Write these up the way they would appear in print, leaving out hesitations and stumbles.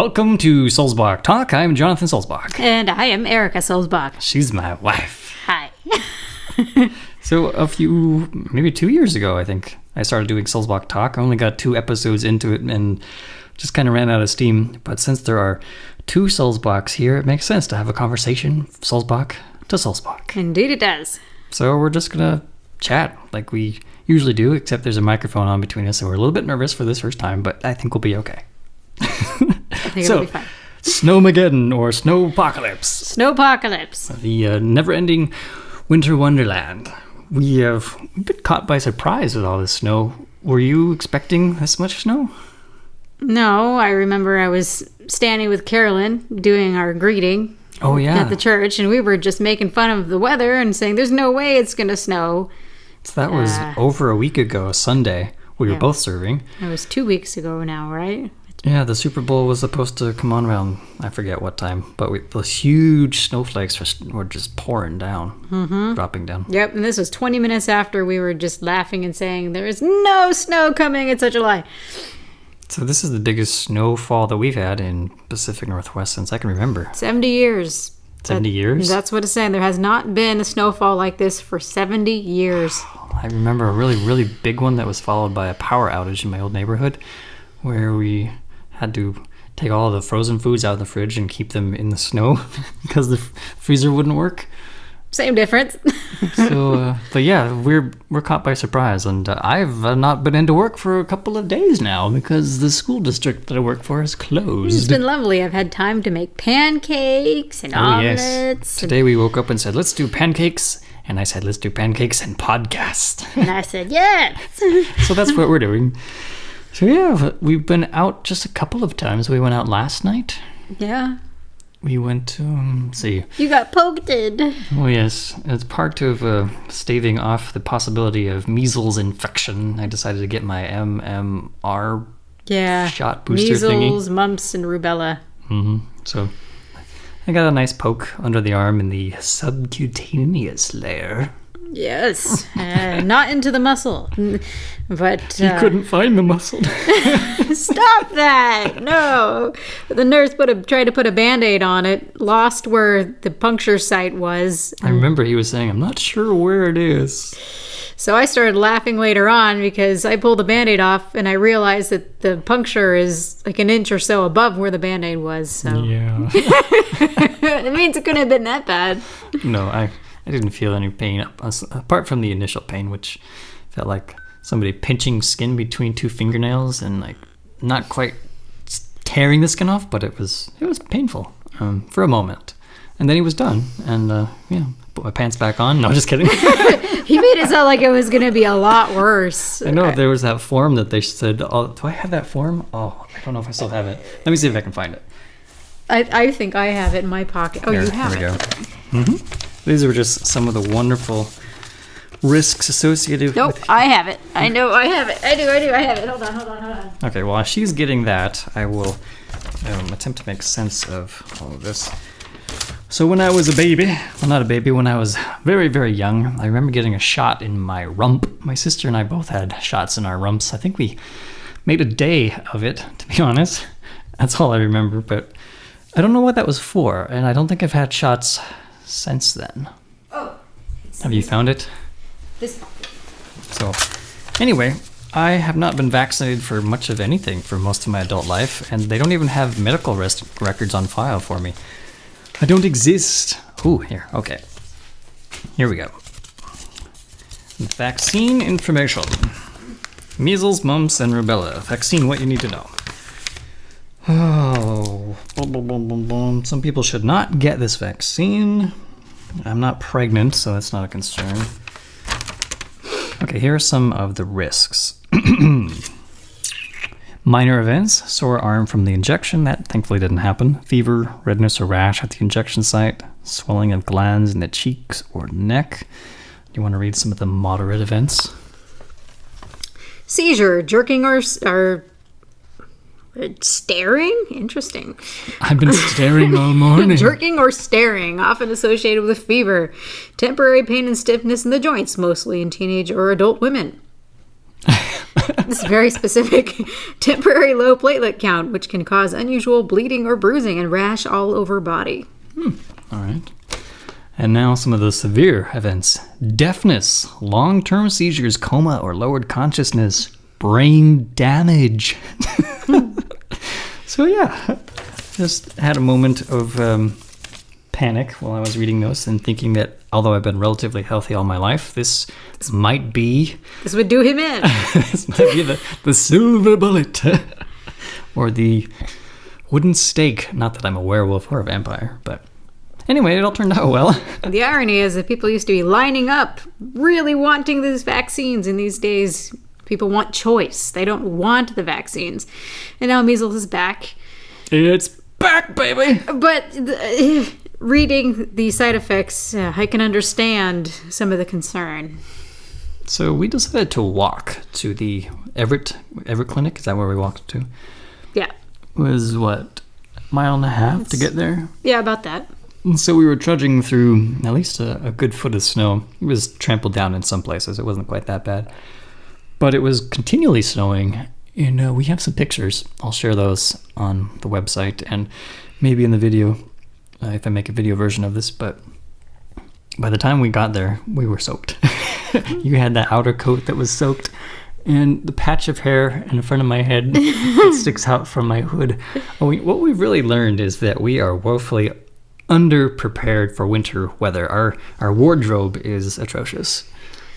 Welcome to Sulzbach Talk. I'm Jonathan Sulzbach. And I am Erica Sulzbach. She's my wife. Hi. So maybe 2 years ago, I think, I started doing Sulzbach Talk. I only got 2 episodes into it and just kind of ran out of steam. But since there are 2 Sulzbachs here, it makes sense to have a conversation, Sulzbach to Sulzbach. Indeed it does. So we're just going to chat like we usually do, except there's a microphone on between us, so we're a little bit nervous for this first time, but I think we'll be okay. I think it'll be fine. Snowmageddon or Snowpocalypse. Snowpocalypse. The never-ending winter wonderland. We've been caught by surprise with all this snow. Were you expecting this much snow? No, I remember I was standing with Carolyn doing our greeting at the church, and we were just making fun of the weather and saying there's no way it's going to snow. So that was over a week ago, Sunday. We were both serving. It was 2 weeks ago now, right? Yeah, the Super Bowl was supposed to come on around, I forget what time, but those huge snowflakes were just pouring down, dropping down. Yep, and this was 20 minutes after we were just laughing and saying, there is no snow coming, it's such a lie. So this is the biggest snowfall that we've had in Pacific Northwest since I can remember. 70 years. 70 years? That's what it's saying. There has not been a snowfall like this for 70 years. I remember a really, really big one that was followed by a power outage in my old neighborhood where we had to take all the frozen foods out of the fridge and keep them in the snow because the freezer wouldn't work. Same difference. But yeah, we're caught by surprise, and I've not been into work for a couple of days now because the school district that I work for is closed. It's been lovely. I've had time to make pancakes and omelets. Yes. Today we woke up and said, let's do pancakes, and I said, let's do pancakes and podcast. And I said, yes. So that's what we're doing. So yeah, we've been out just a couple of times. We went out last night. Yeah. We went to, see. You got poked. Oh yes, as part of staving off the possibility of measles infection, I decided to get my MMR shot booster thingy. Measles, mumps, and rubella. So I got a nice poke under the arm in the subcutaneous layer. Yes, not into the muscle, but you couldn't find the muscle. Stop that! No, the nurse tried to put a Band-Aid on it, lost where the puncture site was. I remember he was saying, "I'm not sure where it is." So I started laughing later on because I pulled the Band-Aid off and I realized that the puncture is like an inch or so above where the Band-Aid was. So yeah, it means it couldn't have been that bad. No, I didn't feel any pain apart from the initial pain, which felt like somebody pinching skin between 2 fingernails and like not quite tearing the skin off, but it was painful for a moment. And then he was done, and put my pants back on. No, just kidding. He made it sound like it was going to be a lot worse. I know there was that form that they said. Oh, do I have that form? Oh, I don't know if I still have it. Let me see if I can find it. I think I have it in my pocket. Oh, you have it. There we go. These are just some of the wonderful risks associated with... Nope, I have it. I know I have it. I do. I have it. Hold on. Okay, well, while she's getting that, I will attempt to make sense of all of this. So when I was a baby, well, not a baby, when I was very, very young, I remember getting a shot in my rump. My sister and I both had shots in our rumps. I think we made a day of it, to be honest. That's all I remember, but I don't know what that was for, and I don't think I've had shots since then. Oh. Have you found it? This pocket. So, anyway, I have not been vaccinated for much of anything for most of my adult life, and they don't even have medical records on file for me. I don't exist. Ooh, here, okay. Here we go. Vaccine information. Measles, mumps, and rubella. Vaccine, what you need to know. Oh, some people should not get this vaccine. I'm not pregnant, so that's not a concern. Okay, here are some of the risks. Minor events, sore arm from the injection. That thankfully didn't happen. Fever, redness or rash at the injection site. Swelling of glands in the cheeks or neck. Do you want to read some of the moderate events? Seizure, jerking or staring? Interesting. I've been staring all morning. Jerking or staring, often associated with fever. Temporary pain and stiffness in the joints, mostly in teenage or adult women. This is very specific. Temporary low platelet count, which can cause unusual bleeding or bruising and rash all over body. All right. And now some of the severe events. Deafness, long-term seizures, coma or lowered consciousness, brain damage. So yeah, just had a moment of panic while I was reading those and thinking that although I've been relatively healthy all my life, this might be... This would do him in. This might be the silver bullet. Or the wooden stake. Not that I'm a werewolf or a vampire, but... Anyway, it all turned out well. The irony is that people used to be lining up, really wanting these vaccines, and these days people want choice. They don't want the vaccines. And now measles is back. It's back, baby! But reading the side effects, I can understand some of the concern. So we decided to walk to the Everett Clinic. Is that where we walked to? Yeah. It was, what, a mile and a half to get there? Yeah, about that. And so we were trudging through at least a good foot of snow. It was trampled down in some places. It wasn't quite that bad. But it was continually snowing. And we have some pictures. I'll share those on the website and maybe in the video if I make a video version of this. But by the time we got there, we were soaked. You had that outer coat that was soaked. And the patch of hair in front of my head that sticks out from my hood. What we've really learned is that we are woefully underprepared for winter weather. Our wardrobe is atrocious.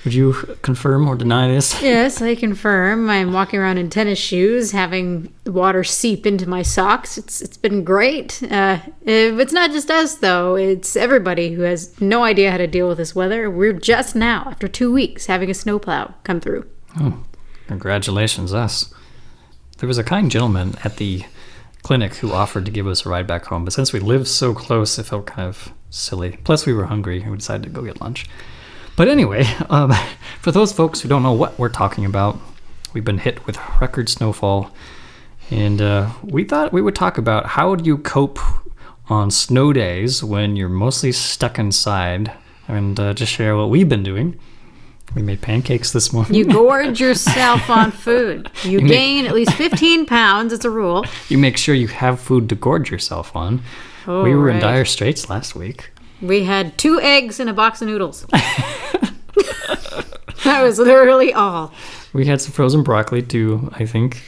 Would you confirm or deny this? Yes, I confirm. I'm walking around in tennis shoes, having water seep into my socks. It's been great. It's not just us, though. It's everybody who has no idea how to deal with this weather. We're just now, after 2 weeks, having a snowplow come through. Oh, congratulations, us. There was a kind gentleman at the clinic who offered to give us a ride back home, but since we lived so close, it felt kind of silly. Plus, we were hungry, and we decided to go get lunch. But anyway, for those folks who don't know what we're talking about, we've been hit with record snowfall, and we thought we would talk about how do you cope on snow days when you're mostly stuck inside, and just share what we've been doing. We made pancakes this morning. You gorge yourself on food. You gain at least 15 pounds. It's a rule. You make sure you have food to gorge yourself on. Oh, we were in dire straits last week. We had 2 eggs and a box of noodles. That was literally all. We had some frozen broccoli too, I think.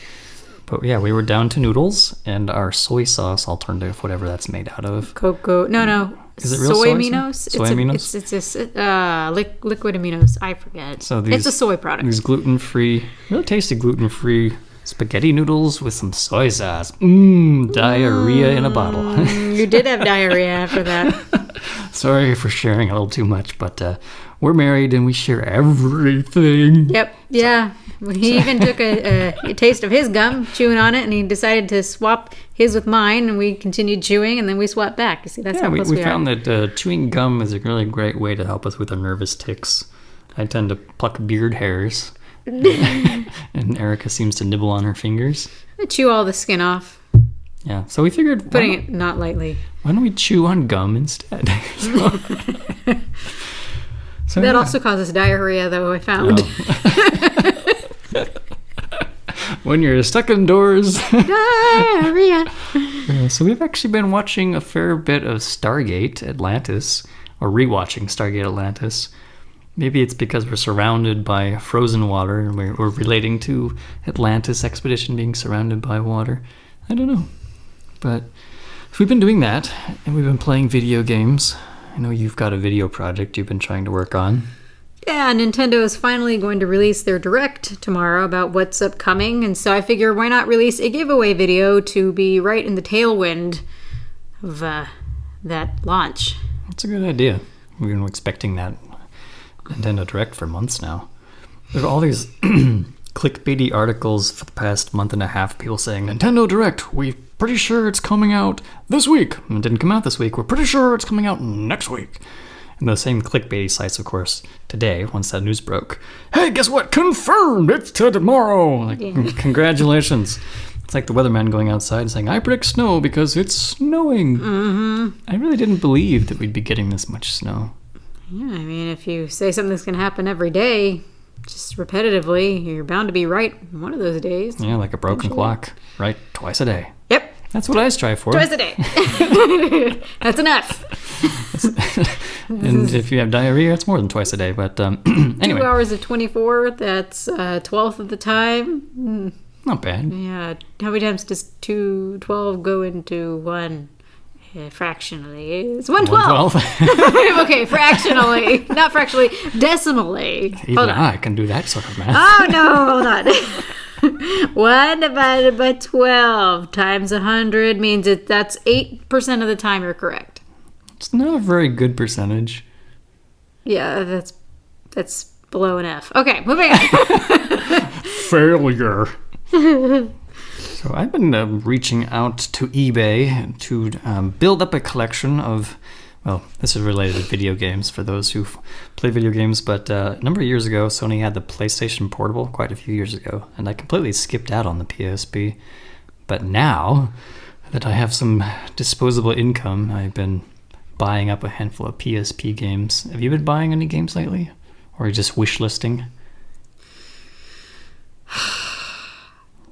But yeah, we were down to noodles and our soy sauce alternative, whatever that's made out of. Cocoa. No. Is it real soy aminos? Soy aminos? It's liquid aminos. I forget. So it's a soy product. These gluten-free, really tasty gluten-free spaghetti noodles with some soy sauce. Diarrhea in a bottle. You did have diarrhea after that. Sorry for sharing a little too much, but we're married and we share everything. Yep. Yeah. He even took a taste of his gum, chewing on it, and he decided to swap his with mine, and we continued chewing, and then we swapped back. You see, that's how close we are. We found that chewing gum is a really great way to help us with our nervous tics. I tend to pluck beard hairs, and Erica seems to nibble on her fingers. I chew all the skin off. Yeah, so we figured... Putting it not lightly. Why don't we chew on gum instead? That also causes diarrhea, though, I found. Oh. When you're stuck indoors. Diarrhea. So we've actually been watching a fair bit of Stargate Atlantis, or rewatching Stargate Atlantis. Maybe it's because we're surrounded by frozen water and we're relating to Atlantis expedition being surrounded by water. I don't know. But we've been doing that, and we've been playing video games. I know you've got a video project you've been trying to work on. Yeah, Nintendo is finally going to release their Direct tomorrow about what's upcoming, and so I figure why not release a giveaway video to be right in the tailwind of that launch. That's a good idea. We've been expecting that Nintendo Direct for months now. There are all these clickbaity articles for the past month and a half, people saying, Nintendo Direct, we're pretty sure it's coming out this week. And it didn't come out this week. We're pretty sure it's coming out next week. And the same clickbaity sites, of course, today, once that news broke. Hey, guess what? Confirmed! It's tomorrow! Like, congratulations. It's like the weatherman going outside and saying, I predict snow because it's snowing. Mm-hmm. I really didn't believe that we'd be getting this much snow. Yeah, I mean, if you say something's going to happen every day, just repetitively, you're bound to be right one of those days. Yeah, like a broken clock, right? Twice a day. Yep. That's what I strive for. Twice a day. That's enough. And if you have diarrhea, it's more than twice a day. But anyway. 2 hours of 24, that's 12th of the time. Not bad. Yeah. How many times does 212 go into one? Fractionally. It's 112. 112. Okay, fractionally. Not fractionally, decimally. Even I can do that sort of math. Oh, no, hold on. 1 divided by 12 times 100 means that's 8% of the time you're correct. It's not a very good percentage. Yeah, that's below an F. Okay, moving on. Failure. So I've been reaching out to eBay to build up a collection of, well, this is related to video games for those who play video games, but a number of years ago, Sony had the PlayStation Portable quite a few years ago, and I completely skipped out on the PSP. But now that I have some disposable income, I've been buying up a handful of PSP games. Have you been buying any games lately? Or just wish listing?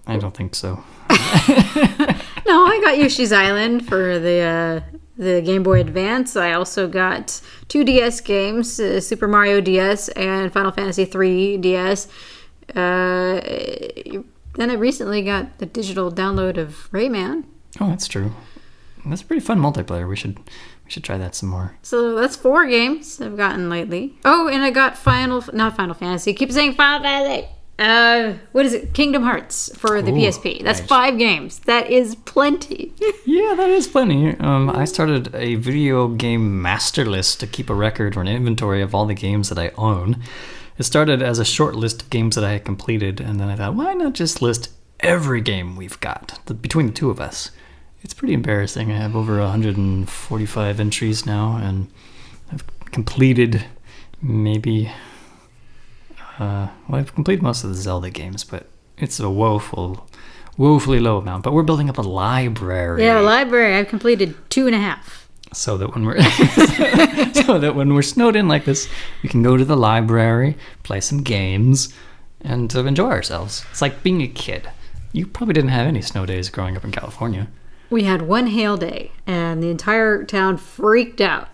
I don't think so. No, I got Yoshi's Island for the Game Boy Advance. I also got 2 DS games, Super Mario DS and Final Fantasy 3 DS. Then I recently got the digital download of Rayman. Oh, that's true. That's pretty fun multiplayer. We should try that some more. So that's 4 games I've gotten lately. Oh, and I got not Final Fantasy. I keep saying Final Fantasy. What is it? Kingdom Hearts for the PSP. That's nice. 5 games. That is plenty. Yeah, that is plenty. I started a video game master list to keep a record or an inventory of all the games that I own. It started as a short list of games that I had completed, and then I thought, why not just list every game we've got between the two of us? It's pretty embarrassing. I have over 145 entries now, and I've completed maybe... I've completed most of the Zelda games, but it's a woefully low amount. But we're building up a library. Yeah, a library. I've completed 2.5. So that when we're snowed in like this, we can go to the library, play some games, and enjoy ourselves. It's like being a kid. You probably didn't have any snow days growing up in California. We had one hail day, and the entire town freaked out.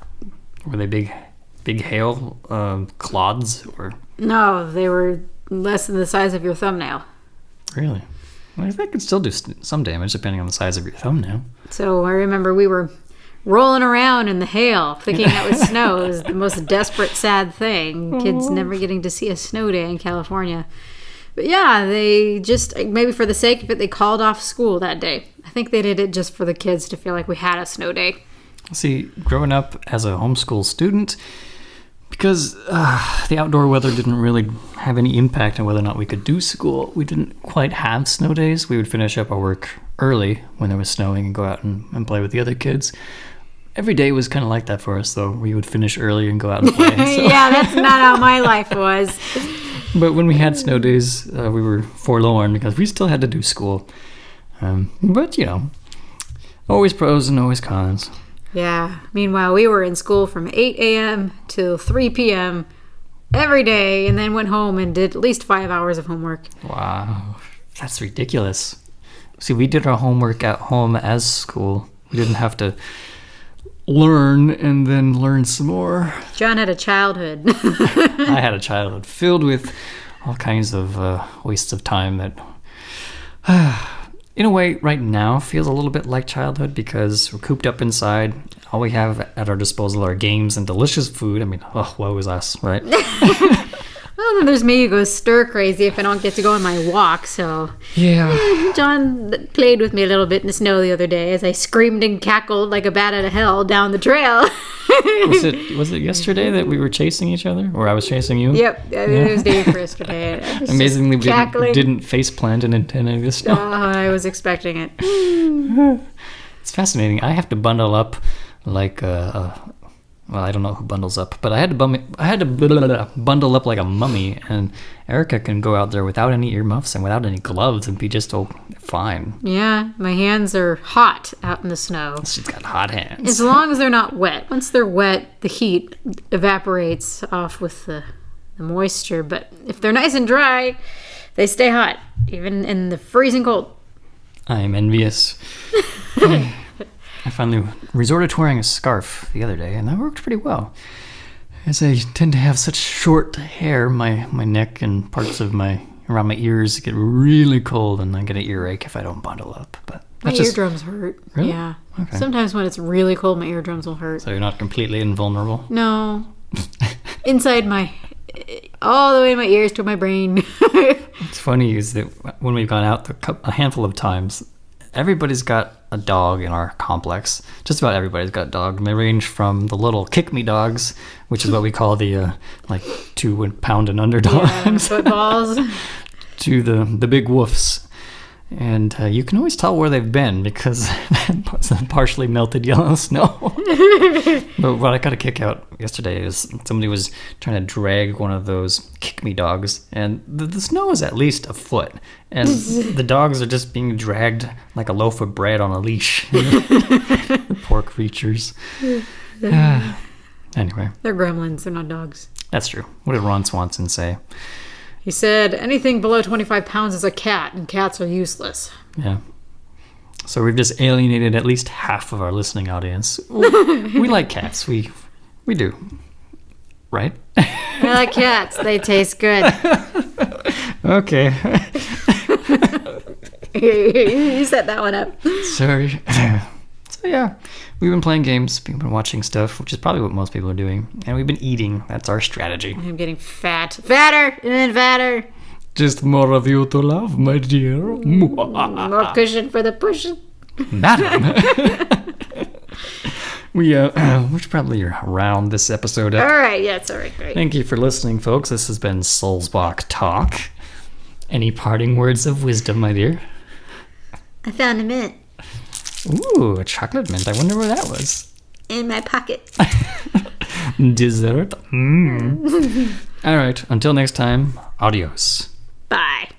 Were they big hail clods or? No, they were less than the size of your thumbnail. Really? Well, I think it could still do some damage depending on the size of your thumbnail. So I remember we were rolling around in the hail thinking that was snow. It was the most desperate, sad thing. Kids never getting to see a snow day in California. But yeah, they just, maybe for the sake of it, they called off school that day. I think they did it just for the kids to feel like we had a snow day. See, growing up as a homeschool student, because the outdoor weather didn't really have any impact on whether or not we could do school, we didn't quite have snow days. We would finish up our work early when it was snowing and go out and play with the other kids. Every day was kind of like that for us, though. We would finish early and go out and play. So. Yeah, that's not how my life was. But when we had snow days, we were forlorn because we still had to do school. But, always pros and always cons. Yeah. Meanwhile, we were in school from 8 a.m. till 3 p.m. every day, and then went home and did at least 5 hours of homework. Wow. That's ridiculous. See, we did our homework at home as school. We didn't have to learn and then learn some more. John had a childhood. I had a childhood filled with all kinds of wastes of time that... in a way, right now, feels a little bit like childhood because we're cooped up inside. All we have at our disposal are games and delicious food. I mean, woe is us, right? Well, then there's me who goes stir crazy if I don't get to go on my walk, so... Yeah. John played with me a little bit in the snow the other day as I screamed and cackled like a bat out of hell down the trail. Was it yesterday that we were chasing each other? Or I was chasing you? Yep. It was day for yesterday. Amazingly, we didn't face plant into any of this snow. I was expecting it. It's fascinating. I have to bundle up like well, I don't know who bundles up, but I had to bundle up like a mummy, and Erica can go out there without any earmuffs and without any gloves and be just fine. Yeah, my hands are hot out in the snow. She's got hot hands. As long as they're not wet. Once they're wet, the heat evaporates off with the the moisture. But if they're nice and dry, they stay hot, even in the freezing cold. I am envious. I finally resorted to wearing a scarf the other day, and that worked pretty well. As I tend to have such short hair, my neck and parts of around my ears get really cold, and I get an earache if I don't bundle up. But my eardrums hurt. Really? Yeah. Okay. Sometimes when it's really cold, my eardrums will hurt. So you're not completely invulnerable? No. Inside all the way to my ears to my brain. What's funny is that when we've gone out a handful of times, everybody's got a dog in our complex. Just about everybody's got a dog. And they range from the little kick-me dogs, which is what we call the 2 pound and under dogs, footballs, to the big woofs. And you can always tell where they've been because partially melted yellow snow. But what I got a kick out yesterday is somebody was trying to drag one of those kick-me dogs, and the snow is at least a foot, and the dogs are just being dragged like a loaf of bread on a leash. The poor creatures. Anyway. They're gremlins, they're not dogs. That's true. What did Ron Swanson say? He said, anything below 25 pounds is a cat, and cats are useless. Yeah. So we've just alienated at least half of our listening audience. We like cats. We do. Right? I like cats. They taste good. Okay. You set that one up. Sorry. So yeah, we've been playing games, we've been watching stuff, which is probably what most people are doing, and we've been eating. That's our strategy. I'm getting fatter and fatter. Just more of you to love, my dear. More cushion for the pushing. Madam. We should probably round this episode up. All right, yeah, it's all right, great. Thank you for listening, folks. This has been Sulzbach Talk. Any parting words of wisdom, my dear? I found a mint. Ooh, a chocolate mint. I wonder where that was. In my pocket. Dessert. All right. Until next time, adios. Bye.